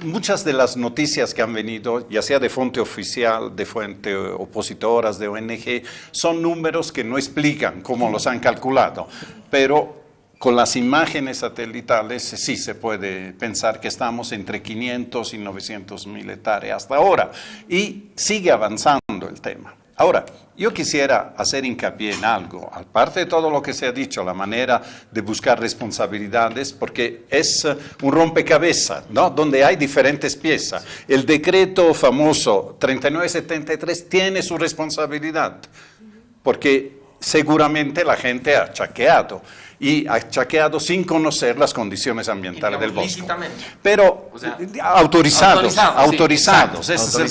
Muchas de las noticias que han venido, ya sea de fuente oficial, de fuente opositoras, de ONG, son números que no explican cómo los han calculado, pero con las imágenes satelitales sí se puede pensar que estamos entre 500 y 900.000 hectáreas hasta ahora, y sigue avanzando el tema. Ahora, yo quisiera hacer hincapié en algo, aparte de todo lo que se ha dicho, la manera de buscar responsabilidades, porque es un rompecabezas, ¿no? Donde hay diferentes piezas. El decreto famoso 3973 tiene su responsabilidad, porque seguramente la gente ha chaqueado, y ha chaqueado sin conocer las condiciones ambientales del bosque. Pero autorizados, ese es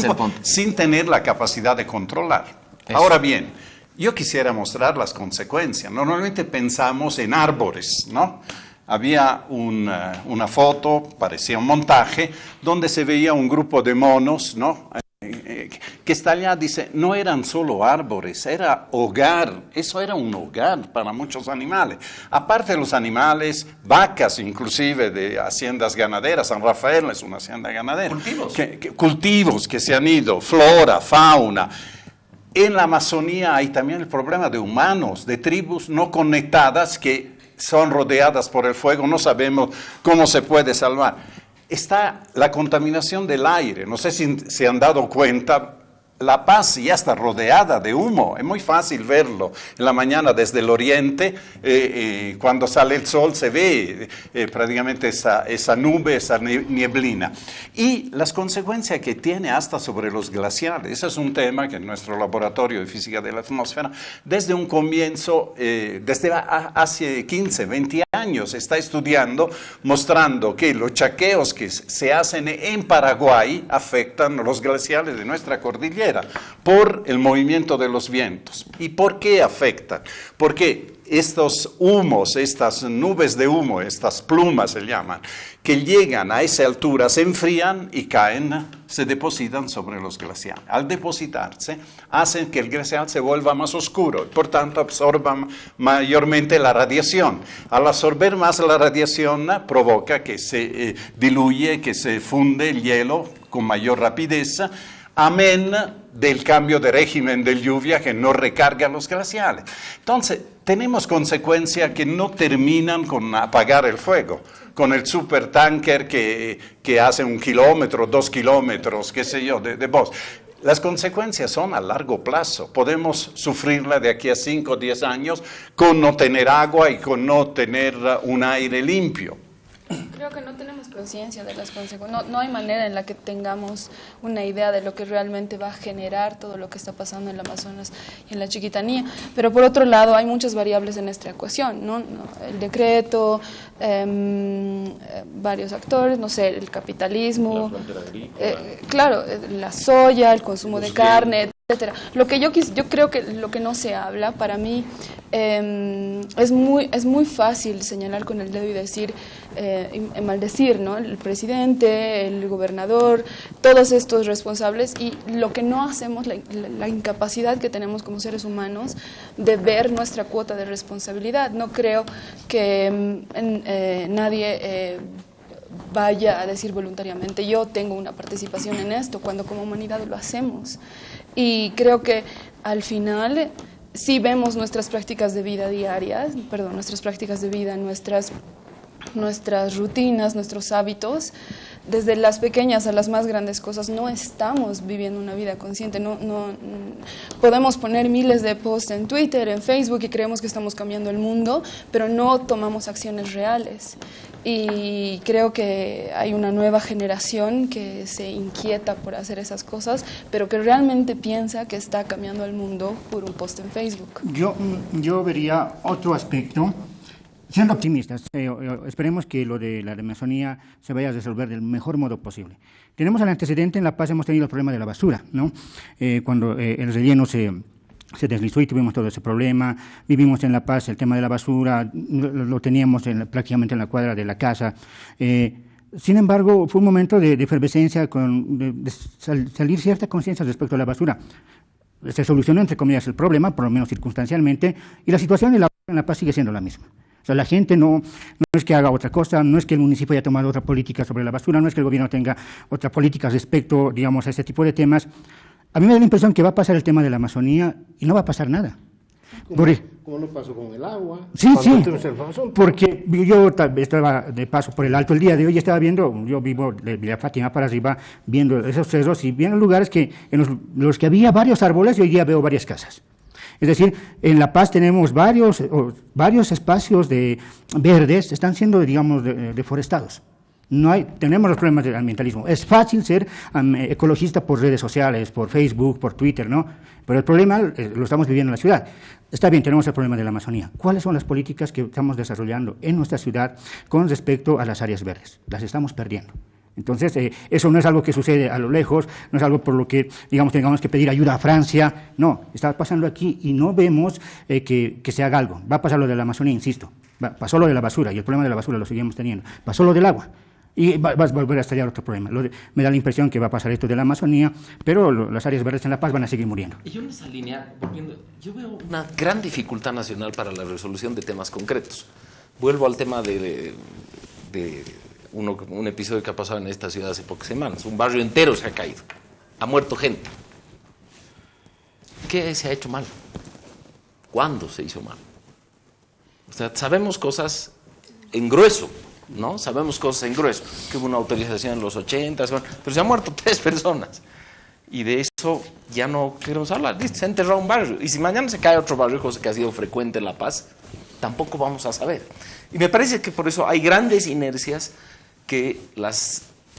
el punto, sin tener la capacidad de controlar. Eso. Ahora bien, yo quisiera mostrar las consecuencias. Normalmente pensamos en árboles, ¿no? había una foto, parecía un montaje, donde se veía un grupo de monos, ¿no? Que está allá, dice, no eran solo árboles, era hogar, eso era un hogar para muchos animales. Aparte de los animales, vacas inclusive de haciendas ganaderas, San Rafael es una hacienda ganadera. Cultivos. Cultivos que se han ido, flora, fauna. En la Amazonía hay también el problema de humanos, de tribus no conectadas que son rodeadas por el fuego, no sabemos cómo se puede salvar. Está la contaminación del aire, no sé si se han dado cuenta, La Paz ya está rodeada de humo, es muy fácil verlo. En la mañana desde el oriente, cuando sale el sol, se ve prácticamente esa nube, esa nieblina. Y las consecuencias que tiene hasta sobre los glaciares, ese es un tema que en nuestro laboratorio de física de la atmósfera, desde un comienzo, desde hace 15, 20 años, está estudiando, mostrando que los chaqueos que se hacen en Paraguay afectan los glaciares de nuestra cordillera por el movimiento de los vientos. ¿Y por qué afectan? Porque estos humos, estas nubes de humo, estas plumas se llaman, que llegan a esa altura, se enfrían y caen, se depositan sobre los glaciares. Al depositarse, hacen que el glaciar se vuelva más oscuro, por tanto absorban mayormente la radiación. Al absorber más la radiación, provoca que se diluye, que se funde el hielo con mayor rapidez, amén del cambio de régimen de lluvia que no recarga los glaciares. Entonces, tenemos consecuencias que no terminan con apagar el fuego, con el supertanker que hace 1 kilómetro, 2 kilómetros, qué sé yo, de voz. Las consecuencias son a largo plazo. Podemos sufrirla de aquí a 5 o 10 años con no tener agua y con no tener un aire limpio. Creo que no tenemos conciencia de las consecuencias. No hay manera en la que tengamos una idea de lo que realmente va a generar todo lo que está pasando en el Amazonas y en la Chiquitanía. Pero por otro lado, hay muchas variables en esta ecuación, ¿no? El decreto, varios actores, no sé, el capitalismo, claro, la soya, el consumo de carne, etcétera. Lo que yo creo que lo que no se habla, para mí, es muy fácil señalar con el dedo y decir, maldecir, ¿no? El presidente, el gobernador, todos estos responsables, y lo que no hacemos, la incapacidad que tenemos como seres humanos de ver nuestra cuota de responsabilidad. No creo que nadie vaya a decir voluntariamente, yo tengo una participación en esto, cuando como humanidad lo hacemos. Y creo que al final, si vemos nuestras prácticas de vida diarias, nuestras prácticas de vida, nuestras rutinas, nuestros hábitos, desde las pequeñas a las más grandes cosas, no estamos viviendo una vida consciente. No podemos poner miles de posts en Twitter, en Facebook, y creemos que estamos cambiando el mundo, pero no tomamos acciones reales. Y creo que hay una nueva generación que se inquieta por hacer esas cosas, pero que realmente piensa que está cambiando el mundo por un post en Facebook. Yo vería otro aspecto. Siendo optimistas, esperemos que lo de la Amazonía se vaya a resolver del mejor modo posible. Tenemos el antecedente, en La Paz hemos tenido el problema de la basura, ¿no? Cuando el relleno se deslizó y tuvimos todo ese problema. Vivimos en La Paz el tema de la basura, lo teníamos prácticamente en la cuadra de la casa. Sin embargo, fue un momento de efervescencia, de salir cierta conciencia respecto a la basura. Se solucionó, entre comillas, el problema, por lo menos circunstancialmente, y la situación en La Paz sigue siendo la misma. O sea, la gente no es que haga otra cosa, no es que el municipio haya tomado otra política sobre la basura, no es que el gobierno tenga otra política respecto, digamos, a este tipo de temas. A mí me da la impresión que va a pasar el tema de la Amazonía y no va a pasar nada. Como no pasó con el agua. Sí, porque yo estaba de paso por el Alto el día de hoy y estaba viendo, yo vivo de Villa Fátima para arriba, viendo esos cerros y viendo lugares en los que había varios árboles y hoy día veo varias casas. Es decir, en La Paz tenemos varios espacios verdes, están siendo, digamos, deforestados. Tenemos los problemas del ambientalismo. Es fácil ser ecologista por redes sociales, por Facebook, por Twitter, ¿no? Pero el problema lo estamos viviendo en la ciudad. Está bien, tenemos el problema de la Amazonía. ¿Cuáles son las políticas que estamos desarrollando en nuestra ciudad con respecto a las áreas verdes? Las estamos perdiendo. Entonces, eso no es algo que sucede a lo lejos, no es algo por lo que, digamos, tengamos que pedir ayuda a Francia. No, está pasando aquí y no vemos que se haga algo. Va a pasar lo de la Amazonía, insisto. Pasó lo de la basura, y el problema de la basura lo seguimos teniendo. Pasó lo del agua, y va a volver a estallar otro problema. Me da la impresión que va a pasar esto de la Amazonía, pero las áreas verdes en La Paz van a seguir muriendo. Y yo en esa línea, yo veo una gran dificultad nacional para la resolución de temas concretos. Vuelvo al tema de un episodio que ha pasado en esta ciudad hace pocas semanas. Un barrio entero se ha caído, ha muerto gente. ¿Qué se ha hecho mal? ¿Cuándo se hizo mal? O sea, sabemos cosas en grueso, ¿no? Sabemos cosas en grueso, que hubo una autorización en los 80, pero se han muerto 3 personas. Y de eso ya no queremos hablar. Se ha enterrado un barrio. Y si mañana se cae otro barrio, cosa que ha sido frecuente en La Paz, tampoco vamos a saber. Y me parece que por eso hay grandes inercias que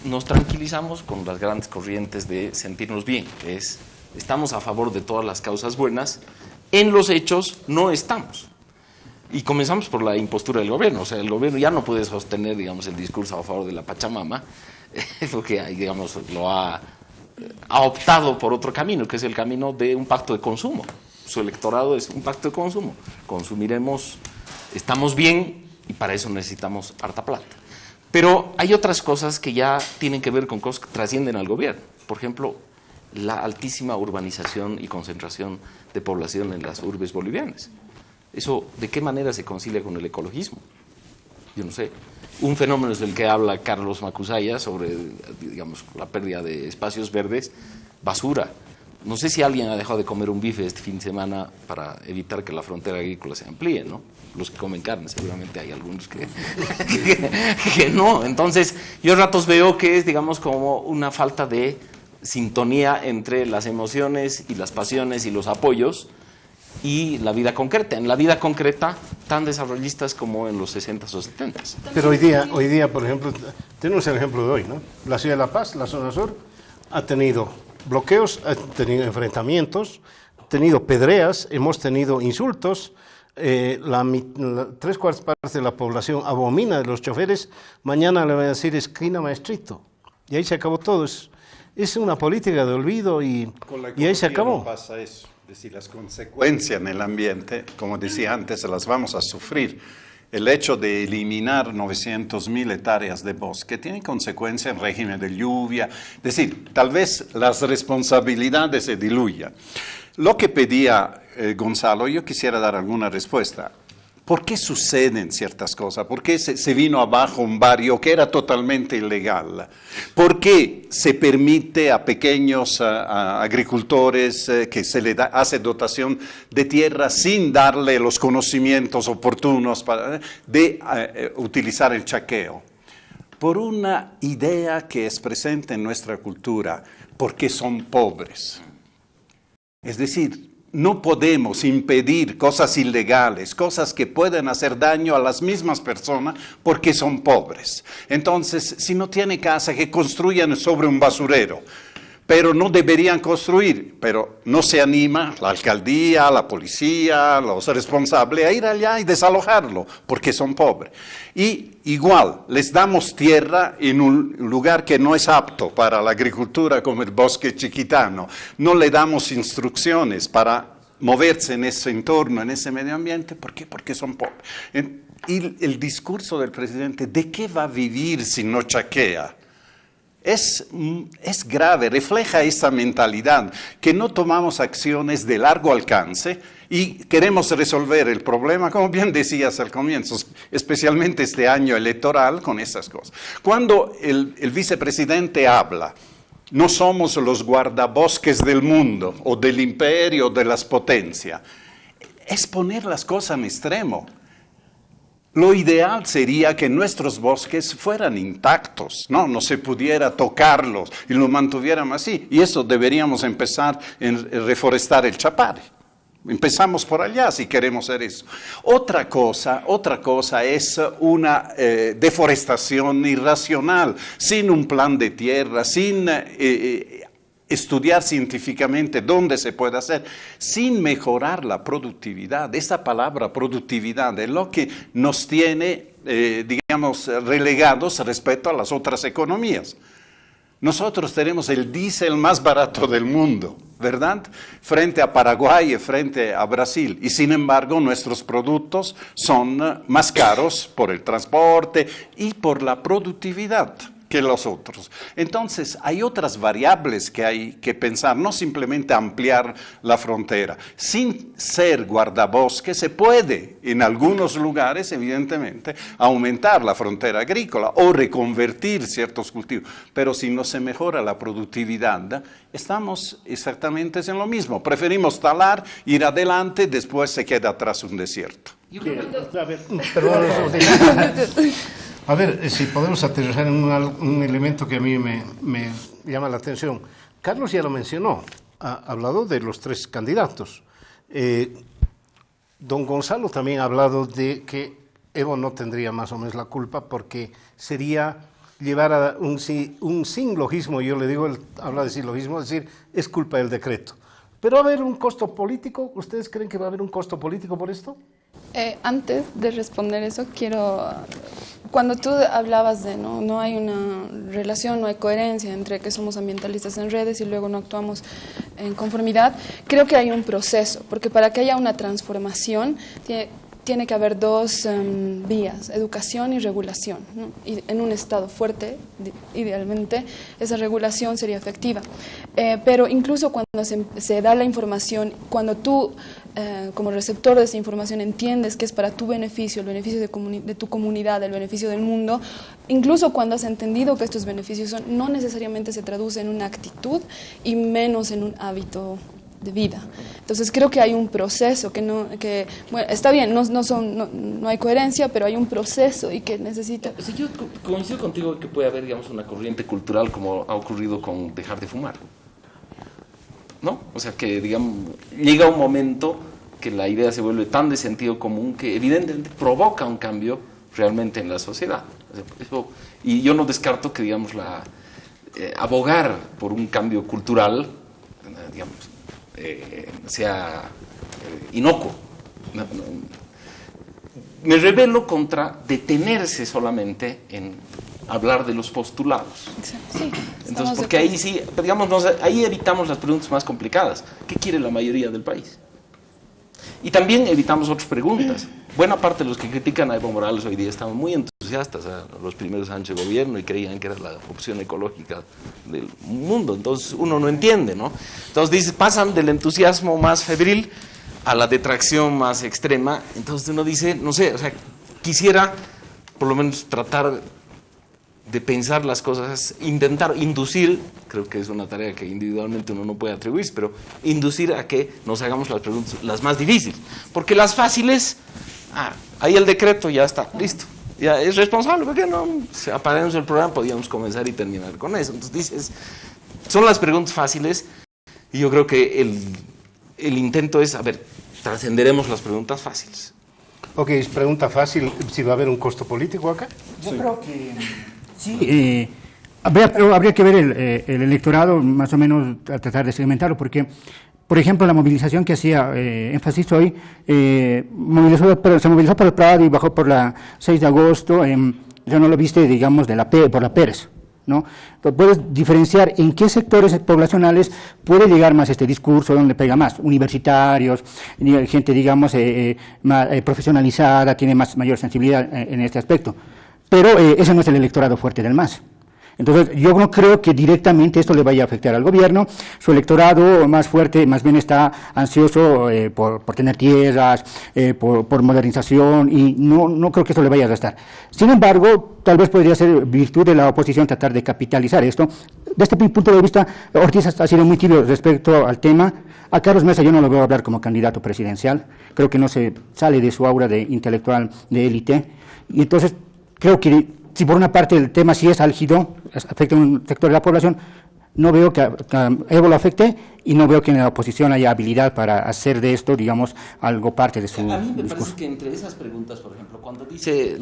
nos tranquilizamos con las grandes corrientes de sentirnos bien, que es, estamos a favor de todas las causas buenas, en los hechos no estamos. Y comenzamos por la impostura del gobierno. O sea, el gobierno ya no puede sostener, digamos, el discurso a favor de la Pachamama, porque, digamos, ha optado por otro camino, que es el camino de un pacto de consumo. Su electorado es un pacto de consumo. Consumiremos, estamos bien, y para eso necesitamos harta plata. Pero hay otras cosas que ya tienen que ver con cosas que trascienden al gobierno. Por ejemplo, la altísima urbanización y concentración de población en las urbes bolivianas. ¿Eso de qué manera se concilia con el ecologismo? Yo no sé. Un fenómeno es el que habla Carlos Macusaya sobre, digamos, la pérdida de espacios verdes, basura. No sé si alguien ha dejado de comer un bife este fin de semana para evitar que la frontera agrícola se amplíe, ¿no? Los que comen carne, seguramente hay algunos que no. Entonces, yo a ratos veo que es, digamos, como una falta de sintonía entre las emociones y las pasiones y los apoyos y la vida concreta. En la vida concreta, tan desarrollistas como en los 60s o 70s. Pero hoy día, por ejemplo, tenemos el ejemplo de hoy, ¿no? La ciudad de La Paz, la zona sur, ha tenido bloqueos, ha tenido enfrentamientos, ha tenido pedreas, hemos tenido insultos. 3/4 partes de la población abomina de los choferes. Mañana le van a decir esquina maestrito. Y ahí se acabó todo. Es una política de olvido y ahí se acabó. No pasa eso. Es decir, las consecuencias en el ambiente, como decía antes, las vamos a sufrir. El hecho de eliminar 900.000 hectáreas de bosque tiene consecuencias en régimen de lluvia. Es decir, tal vez las responsabilidades se diluyan. Lo que pedía Gonzalo, yo quisiera dar alguna respuesta. ¿Por qué suceden ciertas cosas? ¿Por qué se vino abajo un barrio que era totalmente ilegal? ¿Por qué se permite a pequeños agricultores que se les hace dotación de tierra sin darle los conocimientos oportunos de utilizar el chaqueo? Por una idea que es presente en nuestra cultura, porque son pobres. Es decir, no podemos impedir cosas ilegales, cosas que pueden hacer daño a las mismas personas porque son pobres. Entonces, si no tiene casa, que construyan sobre un basurero. Pero no deberían construir, pero no se anima la alcaldía, la policía, los responsables a ir allá y desalojarlo, porque son pobres. Y igual, les damos tierra en un lugar que no es apto para la agricultura, como el bosque chiquitano. No le damos instrucciones para moverse en ese entorno, en ese medio ambiente. ¿Por qué? Porque son pobres. Y el discurso del presidente, ¿de qué va a vivir si no chaquea? Es grave, refleja esa mentalidad, que no tomamos acciones de largo alcance y queremos resolver el problema, como bien decías al comienzo, especialmente este año electoral, con esas cosas. Cuando el vicepresidente habla, no somos los guardabosques del mundo, o del imperio, o de las potencias, es poner las cosas en extremo. Lo ideal sería que nuestros bosques fueran intactos, no se pudiera tocarlos y lo mantuviéramos así. Y eso deberíamos empezar en reforestar el Chapare. Empezamos por allá si queremos hacer eso. Otra cosa es una deforestación irracional, sin un plan de tierra, sin estudiar científicamente dónde se puede hacer, sin mejorar la productividad. Esa palabra productividad es lo que nos tiene, digamos, relegados respecto a las otras economías. Nosotros tenemos el diésel más barato del mundo, ¿verdad? Frente a Paraguay y frente a Brasil. Y sin embargo, nuestros productos son más caros por el transporte y por la productividad que los otros. Entonces, hay otras variables que hay que pensar, no simplemente ampliar la frontera. Sin ser guardabosque, se puede, en algunos lugares, evidentemente, aumentar la frontera agrícola o reconvertir ciertos cultivos, pero si no se mejora la productividad, estamos exactamente en lo mismo. Preferimos talar, ir adelante, después se queda atrás un desierto. A ver, si podemos aterrizar en un elemento que a mí me llama la atención. Carlos ya lo mencionó, ha hablado de los 3 candidatos. Don Gonzalo también ha hablado de que Evo no tendría más o menos la culpa porque sería llevar a un sinlogismo, yo le digo, él habla de sinlogismo, es decir, es culpa del decreto. ¿Pero va a haber un costo político? ¿Ustedes creen que va a haber un costo político por esto? Antes de responder eso, cuando tú hablabas de no hay una relación, no hay coherencia entre que somos ambientalistas en redes y luego no actuamos en conformidad, creo que hay un proceso, porque para que haya una transformación tiene que haber 2 vías, educación y regulación, ¿no? Y en un Estado fuerte, idealmente, esa regulación sería efectiva. Pero incluso cuando se da la información, cuando tú, como receptor de esa información, entiendes que es para tu beneficio, el beneficio de tu comunidad, el beneficio del mundo, incluso cuando has entendido que estos beneficios no necesariamente se traduce en una actitud y menos en un hábito de vida. Entonces creo que hay un proceso que bueno, está bien, no hay coherencia, pero hay un proceso y que necesita... Sí, yo coincido contigo que puede haber, digamos, una corriente cultural como ha ocurrido con dejar de fumar, ¿no? O sea que, digamos, llega un momento que la idea se vuelve tan de sentido común que evidentemente provoca un cambio realmente en la sociedad. Y yo no descarto que, digamos, abogar por un cambio cultural, digamos, sea inocuo. Me rebelo contra detenerse solamente en hablar de los postulados. Sí, entonces, porque ahí sí, digamos, ahí evitamos las preguntas más complicadas. ¿Qué quiere la mayoría del país? Y también evitamos otras preguntas. Buena parte de los que critican a Evo Morales hoy día estaban muy entusiastas a los primeros años de gobierno y creían que era la opción ecológica del mundo. Entonces uno no entiende, ¿no? Entonces pasan del entusiasmo más febril a la detracción más extrema. Entonces uno dice, no sé, o sea, quisiera por lo menos tratar de pensar las cosas, intentar inducir, creo que es una tarea que individualmente uno no puede atribuirse, pero inducir a que nos hagamos las preguntas, las más difíciles. Porque las fáciles, ahí el decreto ya está, listo, ya es responsable, ¿por qué no? Apagamos el programa, podíamos comenzar y terminar con eso. Entonces dices, son las preguntas fáciles y yo creo que el intento es, a ver, trascenderemos las preguntas fáciles. Ok, es pregunta fácil, si va a haber un costo político acá. Yo creo que... Sí, habría que ver el electorado, más o menos a tratar de segmentarlo, porque, por ejemplo, la movilización que hacía énfasis hoy, se movilizó por el Prado y bajó por la 6 de agosto, yo no lo viste, digamos, por la Pérez, ¿no? Entonces, puedes diferenciar en qué sectores poblacionales puede llegar más este discurso, donde pega más, universitarios, gente, digamos, más profesionalizada, tiene mayor sensibilidad en este aspecto. Pero ese no es el electorado fuerte del MAS. Entonces, yo no creo que directamente esto le vaya a afectar al gobierno. Su electorado más fuerte, más bien está ansioso por tener tierras, por modernización, y no creo que esto le vaya a gastar. Sin embargo, tal vez podría ser virtud de la oposición tratar de capitalizar esto. De este punto de vista, Ortiz ha sido muy tibio respecto al tema. A Carlos Mesa yo no lo veo hablar como candidato presidencial. Creo que no se sale de su aura de intelectual de élite. Y entonces, creo que si por una parte el tema sí es álgido, afecta a un sector de la población, no veo que a Evo lo afecte y no veo que en la oposición haya habilidad para hacer de esto, digamos, algo parte de su discurso. A mí me parece que entre esas preguntas, por ejemplo, cuando dice,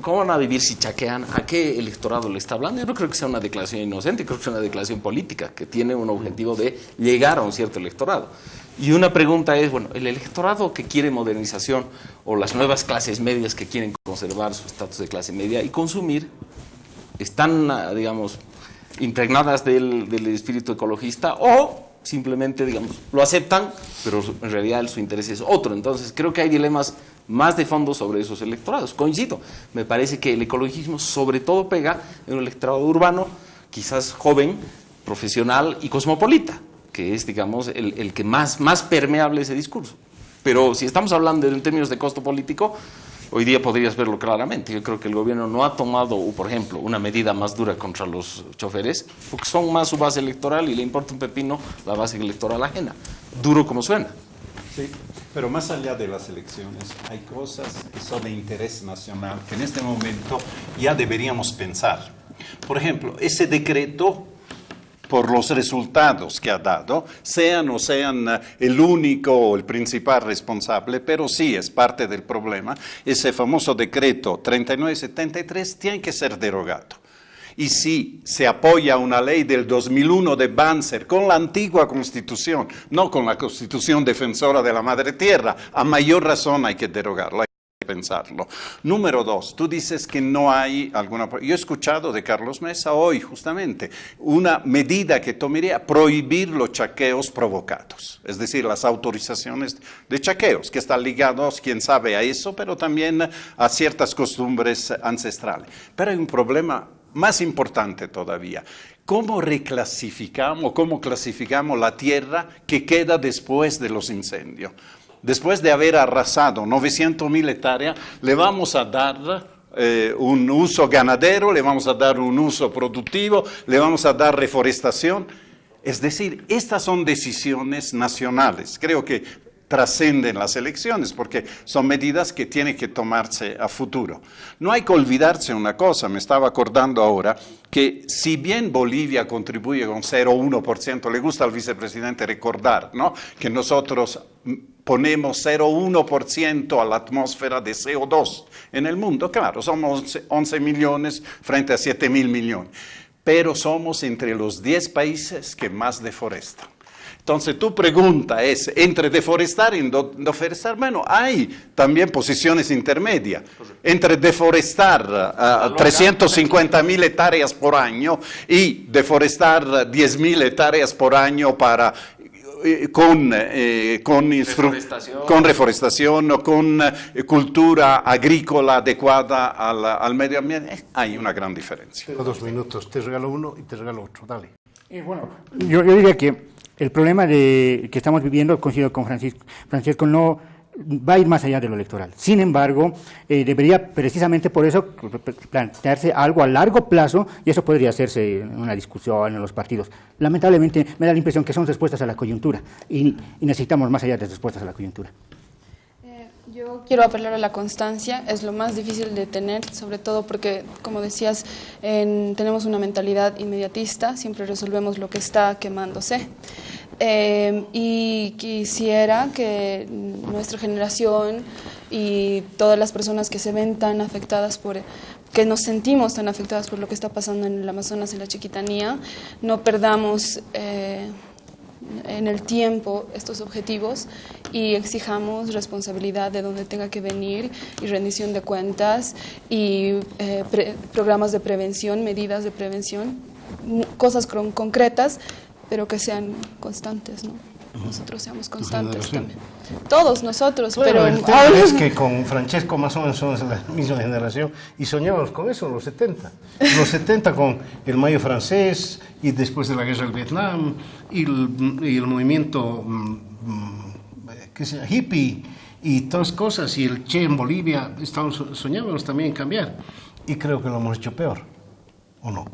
¿cómo van a vivir si chaquean? ¿A qué electorado le está hablando? Yo no creo que sea una declaración inocente, creo que sea una declaración política que tiene un objetivo de llegar a un cierto electorado. Y una pregunta es, bueno, el electorado que quiere modernización o las nuevas clases medias que quieren conservar su estatus de clase media y consumir, están, digamos, impregnadas del espíritu ecologista, o simplemente, digamos, lo aceptan, pero en realidad su interés es otro. Entonces, creo que hay dilemas más de fondo sobre esos electorados. Coincido, me parece que el ecologismo sobre todo pega en un electorado urbano, quizás joven, profesional y cosmopolita, que es, digamos, el que más permeable ese discurso. Pero si estamos hablando en términos de costo político, hoy día podrías verlo claramente. Yo creo que el gobierno no ha tomado, por ejemplo, una medida más dura contra los choferes, porque son más su base electoral y le importa un pepino la base electoral ajena. Duro como suena. Sí, pero más allá de las elecciones, hay cosas que son de interés nacional que en este momento ya deberíamos pensar. Por ejemplo, ese decreto, por los resultados que ha dado, sean o sean el único o el principal responsable, pero sí es parte del problema, ese famoso decreto 3973 tiene que ser derogado. Y si se apoya una ley del 2001 de Banzer con la antigua Constitución, no con la Constitución defensora de la Madre Tierra, a mayor razón hay que derogarla. Pensarlo. Número 2, tú dices que no hay alguna... Yo he escuchado de Carlos Mesa hoy justamente una medida que tomaría prohibir los chaqueos provocados, es decir, las autorizaciones de chaqueos, que están ligados, quién sabe, a eso, pero también a ciertas costumbres ancestrales. Pero hay un problema más importante todavía. ¿Cómo reclasificamos, cómo clasificamos la tierra que queda después de los incendios? Después de haber arrasado 900.000 hectáreas, le vamos a dar un uso ganadero, le vamos a dar un uso productivo, le vamos a dar reforestación. Es decir, estas son decisiones nacionales. Creo que trascenden las elecciones porque son medidas que tienen que tomarse a futuro. No hay que olvidarse una cosa, me estaba acordando ahora, que si bien Bolivia contribuye con 0,1%, le gusta al vicepresidente recordar, ¿no?, que nosotros ponemos 0,1% a la atmósfera de CO2 en el mundo. Claro, somos 11 millones frente a 7.000 millones, pero somos entre los 10 países que más deforestan. Entonces, tu pregunta es, entre deforestar y no deforestar, bueno, hay también posiciones intermedias. Entre deforestar 350.000 hectáreas por año y deforestar 10.000 hectáreas por año para... Con reforestación o con cultura agrícola adecuada al medio ambiente, hay una gran diferencia. Tengo 2 minutos, te regalo uno y te regalo otro, dale. Bueno, yo diría que el problema que estamos viviendo, coincido con Francesco, no va a ir más allá de lo electoral. Sin embargo, debería precisamente por eso plantearse algo a largo plazo, y eso podría hacerse en una discusión en los partidos. Lamentablemente me da la impresión que son respuestas a la coyuntura y necesitamos más allá de respuestas a la coyuntura. Yo quiero apelar a la constancia, es lo más difícil de tener, sobre todo porque, como decías, tenemos una mentalidad inmediatista, siempre resolvemos lo que está quemándose. Y quisiera que nuestra generación y todas las personas que se ven tan afectadas que nos sentimos tan afectadas por lo que está pasando en el Amazonas, en la Chiquitanía, no perdamos en el tiempo estos objetivos y exijamos responsabilidad de donde tenga que venir y rendición de cuentas y programas de prevención, medidas de prevención, cosas concretas, pero que sean constantes, ¿no? Nosotros seamos constantes también. Todos nosotros, bueno, pero... El tema es que con Francesco más o menos somos de la misma generación y soñábamos con eso en los 70. En los 70 con el Mayo francés y después de la guerra del Vietnam y el movimiento hippie y todas cosas y el Che en Bolivia, soñábamos también en cambiar y creo que lo hemos hecho peor, ¿o no?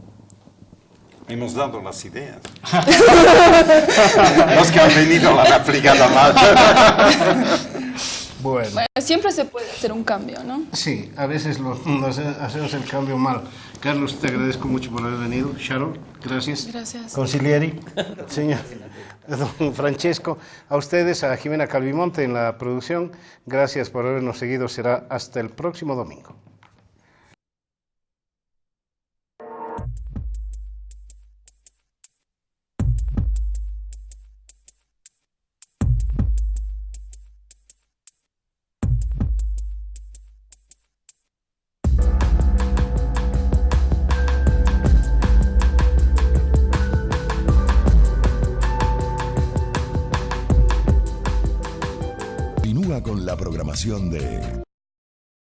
Hemos dado las ideas. Los que han venido la han aplicado mal. Bueno, siempre se puede hacer un cambio, ¿no? Sí, a veces hacemos el cambio mal. Carlos, te agradezco mucho por haber venido. Sharon, gracias. Gracias. Consiglieri, señor don Francesco, a ustedes, a Jimena Calvimonte en la producción, gracias por habernos seguido. Será hasta el próximo domingo. programación de